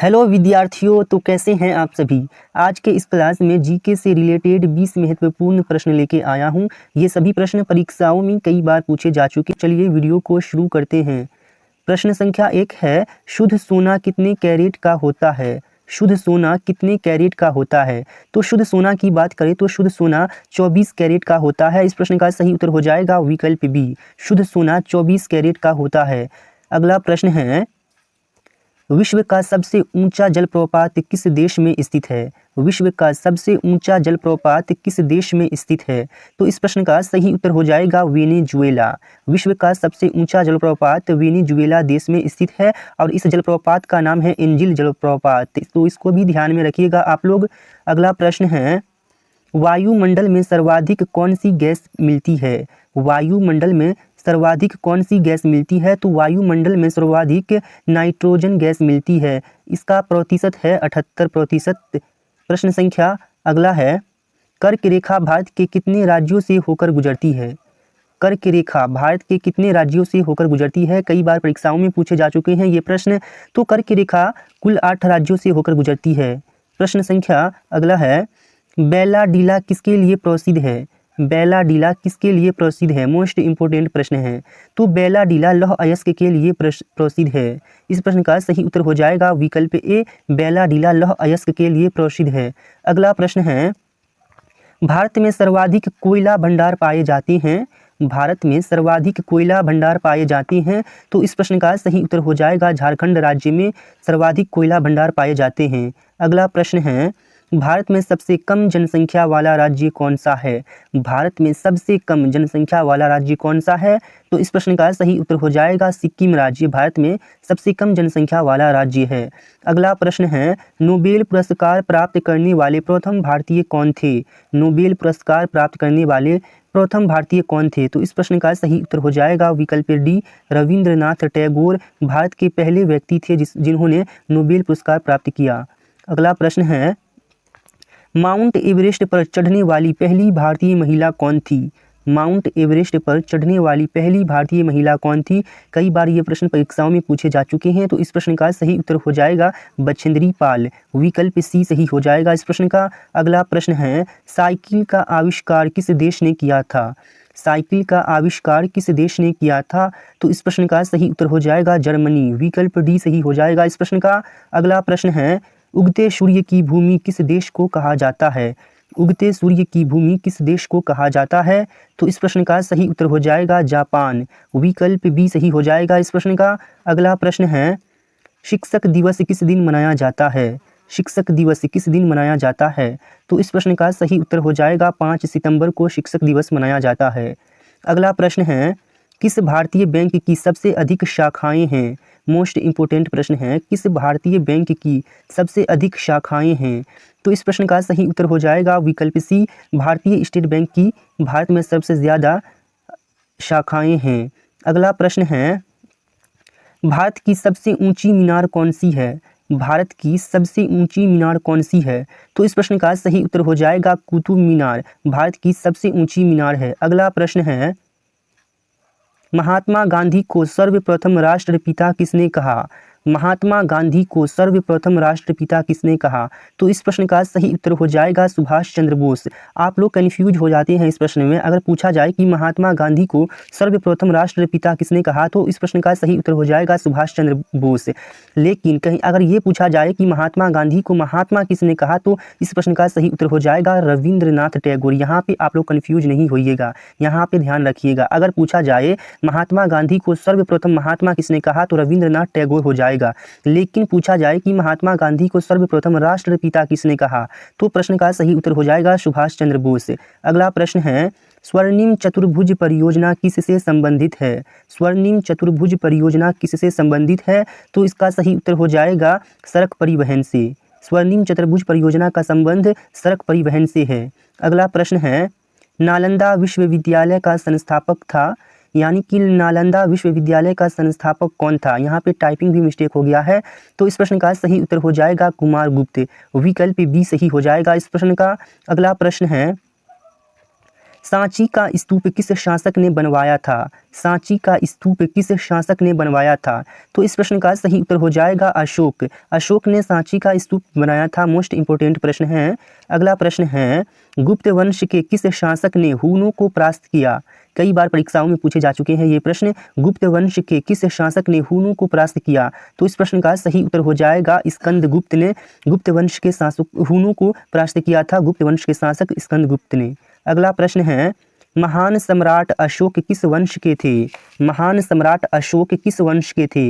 Hello विद्यार्थियों, तो कैसे हैं आप सभी। आज के इस क्लास में जीके से रिलेटेड 20 महत्वपूर्ण प्रश्न लेके आया हूं। ये सभी प्रश्न परीक्षाओं में कई बार पूछे जा चुके। चलिए वीडियो को शुरू करते हैं। प्रश्न संख्या 1 है, शुद्ध सोना कितने कैरेट का होता है। शुद्ध सोना कितने कैरेट का होता है। तो शुद्ध सोना की बात करें तो शुद्ध सोना 24 कैरेट का होता है। इस प्रश्न का सही उत्तर हो जाएगा विकल्प बी, शुद्ध सोना 24 कैरेट का होता है। अगला प्रश्न है, विश्व का सबसे ऊंचा जलप्रपात किस देश में स्थित है। विश्व का सबसे ऊंचा जलप्रपात किस देश में स्थित है। तो इस प्रश्न का सही उत्तर हो जाएगा वेनेजुएला। विश्व का सबसे ऊंचा जलप्रपात वेनेजुएला देश में स्थित है और इस जलप्रपात का नाम है एंजिल जलप्रपात। तो इसको भी ध्यान में रखिएगा आप लोग। अगला प्रश्न है, वायुमंडल में सर्वाधिक कौन सी गैस मिलती है। वायुमंडल में सर्वाधिक कौन सी गैस मिलती है। तो वायुमंडल में सर्वाधिक नाइट्रोजन गैस मिलती है। इसका प्रतिशत है 78%। प्रश्न संख्या अगला है, कर्क रेखा भारत के कितने राज्यों से होकर गुजरती है। कर्क रेखा भारत के कितने राज्यों से होकर गुजरती है। कई बार परीक्षाओं में पूछे जा चुके हैं ये प्रश्न। तो कर्क रेखा कुल 8 राज्यों से होकर गुजरती है। प्रश्न संख्या अगला है, बैलाडीला किसके लिए प्रसिद्ध है। बैलाडीला किसके लिए प्रसिद्ध है। मोस्ट इंपोर्टेंट प्रश्न है। तो बैलाडीला लौह अयस्क के लिए प्रसिद्ध है। इस प्रश्न का सही उत्तर हो जाएगा विकल्प ए, बैलाडीला लौह अयस्क के लिए प्रसिद्ध है। अगला प्रश्न है, भारत में सर्वाधिक कोयला भंडार पाए जाते हैं। भारत में सर्वाधिक कोयला भंडार पाए जाते हैं। तो इस प्रश्न का सही उत्तर हो जाएगा झारखंड राज्य में सर्वाधिक कोयला भंडार पाए जाते हैं। अगला प्रश्न है, भारत में सबसे कम जनसंख्या वाला राज्य कौन सा है। भारत में सबसे कम जनसंख्या वाला राज्य कौन सा है। तो इस प्रश्न का सही उत्तर हो जाएगा सिक्किम राज्य भारत में सबसे कम जनसंख्या वाला राज्य है। अगला प्रश्न है, नोबेल पुरस्कार प्राप्त करने वाले प्रथम भारतीय कौन थे। नोबेल पुरस्कार प्राप्त करने वाले प्रथम भारतीय कौन थे। तो इस प्रश्न का सही उत्तर हो जाएगा विकल्प डी, रविंद्रनाथ टैगोर भारत के पहले व्यक्ति थे जिन्होंने नोबेल पुरस्कार प्राप्त किया। अगला प्रश्न है, माउंट एवरेस्ट पर चढ़ने वाली पहली भारतीय महिला कौन थी। माउंट एवरेस्ट पर चढ़ने वाली पहली भारतीय महिला कौन थी। कई बार ये प्रश्न परीक्षाओं में पूछे जा चुके हैं। तो इस प्रश्न का सही उत्तर हो जाएगा बछेंद्री पाल, विकल्प सी सही हो जाएगा इस प्रश्न का। अगला प्रश्न है, साइकिल का आविष्कार किस देश ने किया था। साइकिल का आविष्कार किस देश ने किया था। तो इस प्रश्न का सही उत्तर हो जाएगा जर्मनी, विकल्प डी सही हो जाएगा इस प्रश्न का। अगला प्रश्न है, उगते सूर्य की भूमि किस देश को कहा जाता है। उगते सूर्य की भूमि किस देश को कहा जाता है। तो इस प्रश्न का सही उत्तर हो जाएगा जापान, विकल्प बी सही हो जाएगा इस प्रश्न का। अगला प्रश्न है, शिक्षक दिवस किस दिन मनाया जाता है। शिक्षक दिवस किस दिन मनाया जाता है। तो इस प्रश्न का सही उत्तर हो जाएगा 5 सितंबर को शिक्षक दिवस मनाया जाता है। अगला प्रश्न है, किस भारतीय बैंक की सबसे अधिक शाखाएं हैं। मोस्ट इंपोर्टेंट प्रश्न है, किस भारतीय बैंक की सबसे अधिक शाखाएं हैं। तो इस प्रश्न का सही उत्तर हो जाएगा विकल्प सी, भारतीय स्टेट बैंक की भारत में सबसे ज़्यादा शाखाएं हैं। अगला प्रश्न है, भारत की सबसे ऊंची मीनार कौन सी है। भारत की सबसे ऊंची मीनार कौन सी है। तो इस प्रश्न का सही उत्तर हो जाएगा कुतुब मीनार, भारत की सबसे ऊंची मीनार है। अगला प्रश्न है, महात्मा गांधी को सर्वप्रथम राष्ट्रपिता किसने कहा। महात्मा गांधी को सर्वप्रथम राष्ट्रपिता किसने कहा। तो इस प्रश्न का सही उत्तर हो जाएगा सुभाष चंद्र बोस। आप लोग कन्फ्यूज हो जाते हैं इस प्रश्न में। अगर पूछा जाए कि महात्मा गांधी को सर्वप्रथम राष्ट्रपिता किसने कहा, तो इस प्रश्न का सही उत्तर हो जाएगा सुभाष चंद्र बोस। लेकिन कहीं अगर ये पूछा जाए कि महात्मा गांधी को महात्मा किसने कहा, तो इस प्रश्न का सही उत्तर हो जाएगा रविंद्रनाथ टैगोर। यहाँ पे आप लोग कन्फ्यूज नहीं होइएगा, यहाँ पे ध्यान रखिएगा। अगर पूछा जाए महात्मा गांधी को सर्वप्रथम महात्मा किसने कहा, तो रविंद्रनाथ टैगोर हो जाएगा। लेकिन पूछा जाए कि महात्मा गांधी को सर्वप्रथम राष्ट्रपिता किसने कहा, तो प्रश्न का सही उत्तर हो जाएगा सुभाष चंद्र बोस। अगला प्रश्न है, स्वर्णिम चतुर्भुज परियोजना किससे संबंधित है। स्वर्णिम चतुर्भुज परियोजना किससे संबंधित है। तो इसका सही उत्तर हो जाएगा सड़क परिवहन से। स्वर्णिम चतुर्भुज परियोजना का संबंध सड़क परिवहन से है। अगला प्रश्न है, नालंदा विश्वविद्यालय का संस्थापक था, यानी कि नालंदा विश्वविद्यालय का संस्थापक कौन था। यहाँ पे टाइपिंग भी मिस्टेक हो गया है। तो इस प्रश्न का सही उत्तर हो जाएगा कुमार गुप्त, विकल्प बी सही हो जाएगा इस प्रश्न का। अगला प्रश्न है, सांची का स्तूप किस शासक ने बनवाया था? सांची का स्तूप किस शासक ने बनवाया था? तो इस प्रश्न का सही उत्तर हो जाएगा अशोक। अशोक ने सांची का स्तूप बनाया था। मोस्ट इंपोर्टेंट प्रश्न है। अगला प्रश्न है, गुप्त वंश के किस शासक ने हूनों को परास्त किया? कई बार परीक्षाओं में पूछे जा चुके हैं ये प्रश्न। गुप्त वंश के किस शासक ने हूनों को परास्त किया? तो इस प्रश्न का सही उत्तर हो जाएगा स्कंदगुप्त ने गुप्त वंश के शासक हूनों को परास्त किया था। गुप्त वंश के शासक स्कंदगुप्त ने। अगला प्रश्न है, महान सम्राट अशोक किस वंश के थे? महान सम्राट अशोक किस वंश के थे?